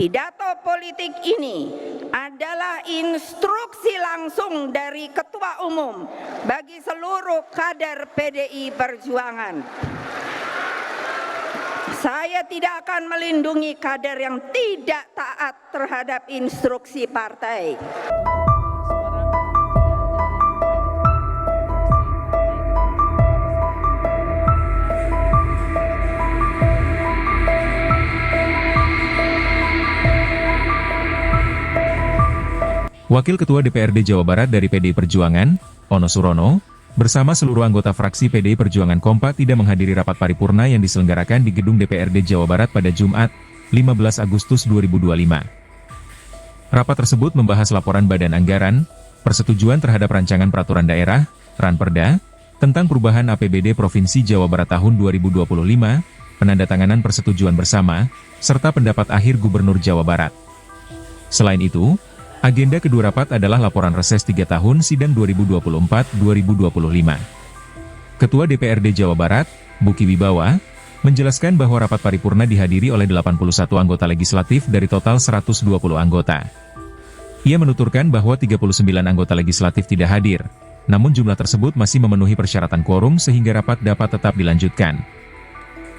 Pidato politik ini adalah instruksi langsung dari Ketua Umum bagi seluruh kader PDI Perjuangan. Saya tidak akan melindungi kader yang tidak taat terhadap instruksi partai. Wakil Ketua DPRD Jawa Barat dari PDI Perjuangan, Ono Surono, bersama seluruh anggota fraksi PDI Perjuangan kompak tidak menghadiri rapat paripurna yang diselenggarakan di gedung DPRD Jawa Barat pada Jumat, 15 Agustus 2025. Rapat tersebut membahas laporan Badan Anggaran, persetujuan terhadap rancangan peraturan daerah, Ranperda, tentang perubahan APBD Provinsi Jawa Barat tahun 2025, penandatanganan persetujuan bersama, serta pendapat akhir Gubernur Jawa Barat. Selain itu, agenda kedua rapat adalah laporan reses 3 tahun sidang 2024-2025. Ketua DPRD Jawa Barat, Buki Wibawa, menjelaskan bahwa rapat paripurna dihadiri oleh 81 anggota legislatif dari total 120 anggota. Ia menuturkan bahwa 39 anggota legislatif tidak hadir, namun jumlah tersebut masih memenuhi persyaratan quorum sehingga rapat dapat tetap dilanjutkan.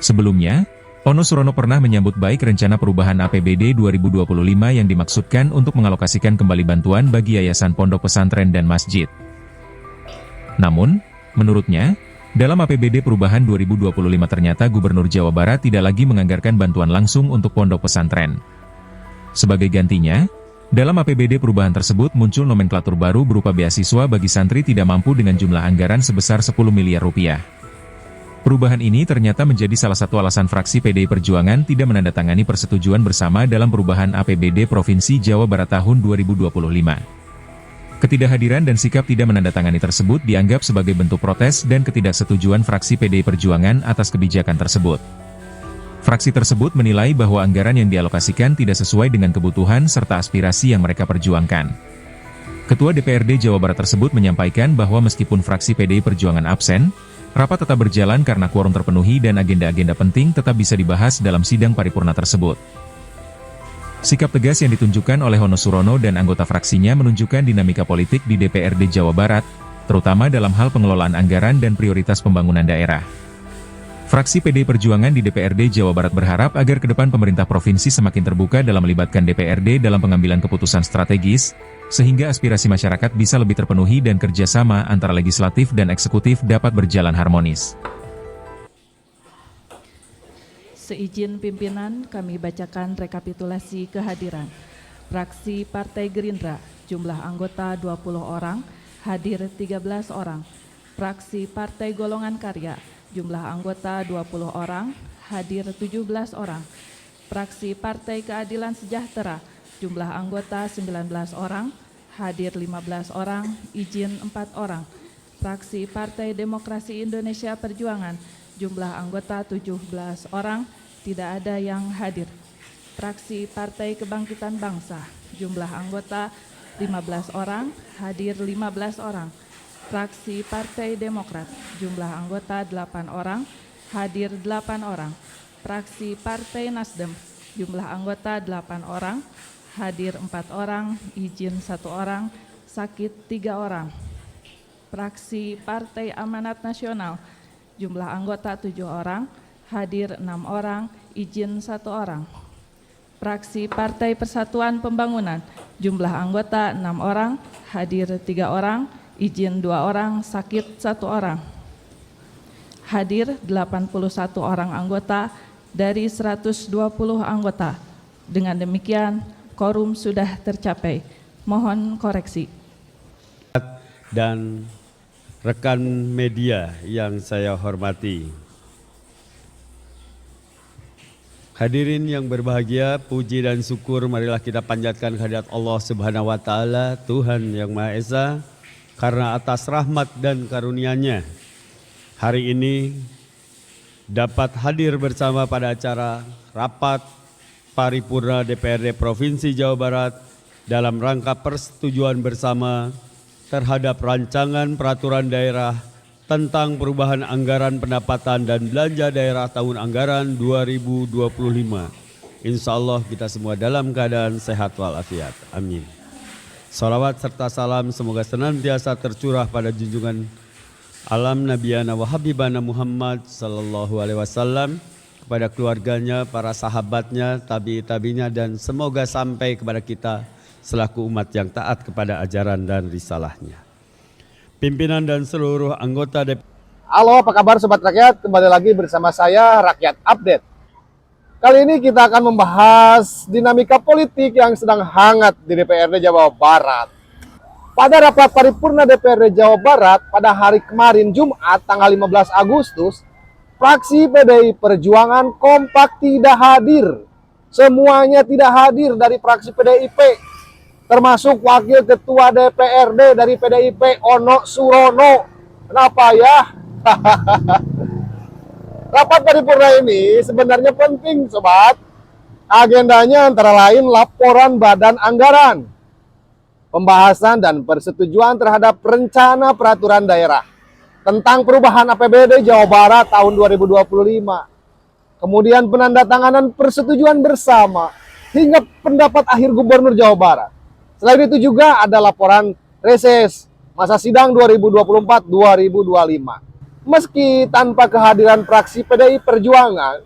Sebelumnya, Ono Surono pernah menyambut baik rencana perubahan APBD 2025 yang dimaksudkan untuk mengalokasikan kembali bantuan bagi yayasan pondok pesantren dan masjid. Namun, menurutnya, dalam APBD perubahan 2025 ternyata Gubernur Jawa Barat tidak lagi menganggarkan bantuan langsung untuk pondok pesantren. Sebagai gantinya, dalam APBD perubahan tersebut muncul nomenklatur baru berupa beasiswa bagi santri tidak mampu dengan jumlah anggaran sebesar 10 miliar rupiah. Perubahan ini ternyata menjadi salah satu alasan fraksi PDI Perjuangan tidak menandatangani persetujuan bersama dalam perubahan APBD Provinsi Jawa Barat tahun 2025. Ketidakhadiran dan sikap tidak menandatangani tersebut dianggap sebagai bentuk protes dan ketidaksetujuan fraksi PDI Perjuangan atas kebijakan tersebut. Fraksi tersebut menilai bahwa anggaran yang dialokasikan tidak sesuai dengan kebutuhan serta aspirasi yang mereka perjuangkan. Ketua DPRD Jawa Barat tersebut menyampaikan bahwa meskipun fraksi PDI Perjuangan absen, rapat tetap berjalan karena quorum terpenuhi dan agenda-agenda penting tetap bisa dibahas dalam sidang paripurna tersebut. Sikap tegas yang ditunjukkan oleh Ono Surono dan anggota fraksinya menunjukkan dinamika politik di DPRD Jawa Barat, terutama dalam hal pengelolaan anggaran dan prioritas pembangunan daerah. Fraksi PDI Perjuangan di DPRD Jawa Barat berharap agar ke depan pemerintah provinsi semakin terbuka dalam melibatkan DPRD dalam pengambilan keputusan strategis, sehingga aspirasi masyarakat bisa lebih terpenuhi dan kerjasama antara legislatif dan eksekutif dapat berjalan harmonis. Seizin pimpinan, kami bacakan rekapitulasi kehadiran. Fraksi Partai Gerindra, jumlah anggota 20 orang, hadir 13 orang. Fraksi Partai Golongan Karya, jumlah anggota 20 orang, hadir 17 orang. Fraksi Partai Keadilan Sejahtera, jumlah anggota 19 orang, hadir 15 orang, izin 4 orang. Fraksi Partai Demokrasi Indonesia Perjuangan, jumlah anggota 17 orang, tidak ada yang hadir. Fraksi Partai Kebangkitan Bangsa, jumlah anggota 15 orang, hadir 15 orang. Fraksi Partai Demokrat, jumlah anggota 8 orang, hadir 8 orang. Fraksi Partai Nasdem, jumlah anggota 8 orang, hadir 4 orang, izin 1 orang, sakit 3 orang. Fraksi Partai Amanat Nasional, jumlah anggota 7 orang, hadir 6 orang, izin 1 orang. Fraksi Partai Persatuan Pembangunan, jumlah anggota 6 orang, hadir 3 orang, izin 2 orang, sakit 1 orang. Hadir 81 orang anggota dari 120 anggota. Dengan demikian, quorum sudah tercapai. Mohon koreksi. Dan rekan media yang saya hormati. Hadirin yang berbahagia, puji dan syukur marilah kita panjatkan kehadirat Allah Subhanahu wa taala, Tuhan yang Maha Esa, karena atas rahmat dan karunia-Nya hari ini dapat hadir bersama pada acara rapat paripurna DPRD Provinsi Jawa Barat dalam rangka persetujuan bersama terhadap rancangan peraturan daerah tentang perubahan anggaran pendapatan dan belanja daerah tahun anggaran 2025 Insya Allah kita semua dalam keadaan sehat walafiat. Amin. Salawat serta salam semoga senantiasa tercurah pada junjungan alam Nabiyana wa Habibana Muhammad sallallahu alaihi wasallam, kepada keluarganya, para sahabatnya, tabi'inya, dan semoga sampai kepada kita selaku umat yang taat kepada ajaran dan risalahnya. Pimpinan dan seluruh anggota DPR. Halo, apa kabar Sobat Rakyat? Kembali lagi bersama saya, Rakyat Update. Kali ini kita akan membahas dinamika politik yang sedang hangat di DPRD Jawa Barat. Pada rapat paripurna DPRD Jawa Barat pada hari kemarin Jumat tanggal 15 Agustus, fraksi PDI Perjuangan kompak tidak hadir. Semuanya tidak hadir dari fraksi PDIP, termasuk Wakil Ketua DPRD dari PDIP Ono Surono. Kenapa ya? Rapat paripurna ini sebenarnya penting, Sobat. Agendanya antara lain laporan Badan Anggaran, pembahasan dan persetujuan terhadap rencana peraturan daerah tentang perubahan APBD Jawa Barat tahun 2025. Kemudian penandatanganan persetujuan bersama hingga pendapat akhir Gubernur Jawa Barat. Selain itu juga ada laporan reses masa sidang 2024-2025. Meski tanpa kehadiran fraksi PDI Perjuangan,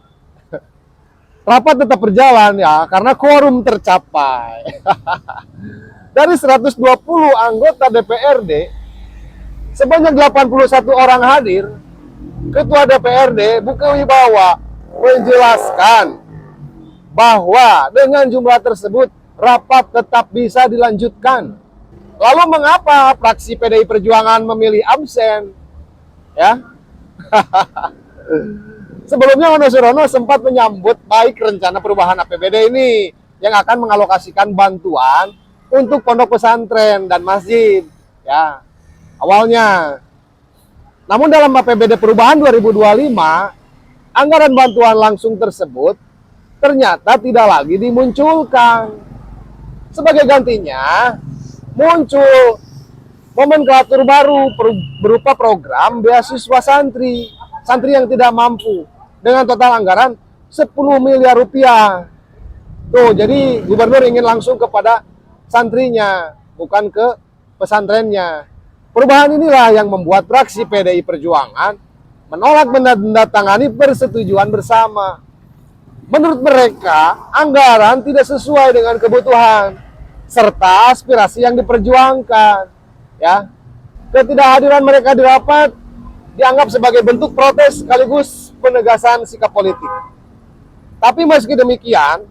rapat tetap berjalan ya karena quorum tercapai. Dari 120 anggota DPRD, sebanyak 81 orang hadir. Ketua DPRD Buke Wibawa menjelaskan bahwa dengan jumlah tersebut rapat tetap bisa dilanjutkan. Lalu mengapa fraksi PDI Perjuangan memilih absen? Ya, sebelumnya Ono Surono sempat menyambut baik rencana perubahan APBD ini yang akan mengalokasikan bantuan untuk pondok pesantren dan masjid. Ya, awalnya. Namun dalam APBD perubahan 2025, anggaran bantuan langsung tersebut ternyata tidak lagi dimunculkan. Sebagai gantinya, muncul nomenklatur baru berupa program beasiswa santri yang tidak mampu dengan total anggaran 10 miliar rupiah. Tuh, jadi gubernur ingin langsung kepada santrinya, bukan ke pesantrennya. Perubahan inilah yang membuat fraksi PDI Perjuangan menolak menandatangani persetujuan bersama. Menurut mereka, anggaran tidak sesuai dengan kebutuhan serta aspirasi yang diperjuangkan. Ya, ketidakhadiran mereka di rapat dianggap sebagai bentuk protes sekaligus penegasan sikap politik. Tapi meski demikian,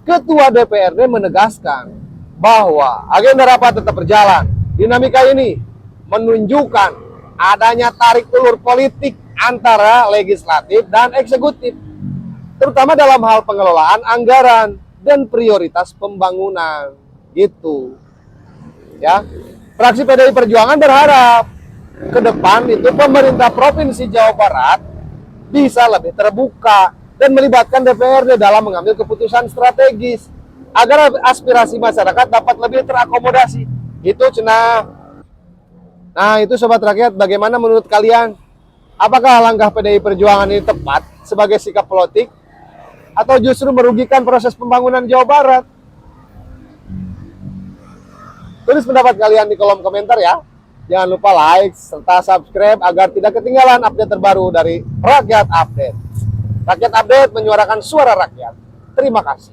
Ketua DPRD menegaskan bahwa agenda rapat tetap berjalan. Dinamika ini menunjukkan adanya tarik ulur politik antara legislatif dan eksekutif, terutama dalam hal pengelolaan anggaran dan prioritas pembangunan. Gitu. Ya. Fraksi PDI Perjuangan berharap ke depan itu pemerintah Provinsi Jawa Barat bisa lebih terbuka dan melibatkan DPRD dalam mengambil keputusan strategis agar aspirasi masyarakat dapat lebih terakomodasi. Itu cenah. Nah, itu Sobat Rakyat, bagaimana menurut kalian? Apakah langkah PDI Perjuangan ini tepat sebagai sikap politik atau justru merugikan proses pembangunan Jawa Barat? Tulis pendapat kalian di kolom komentar ya. Jangan lupa like serta subscribe agar tidak ketinggalan update terbaru dari Rakyat Update. Rakyat Update menyuarakan suara rakyat. Terima kasih.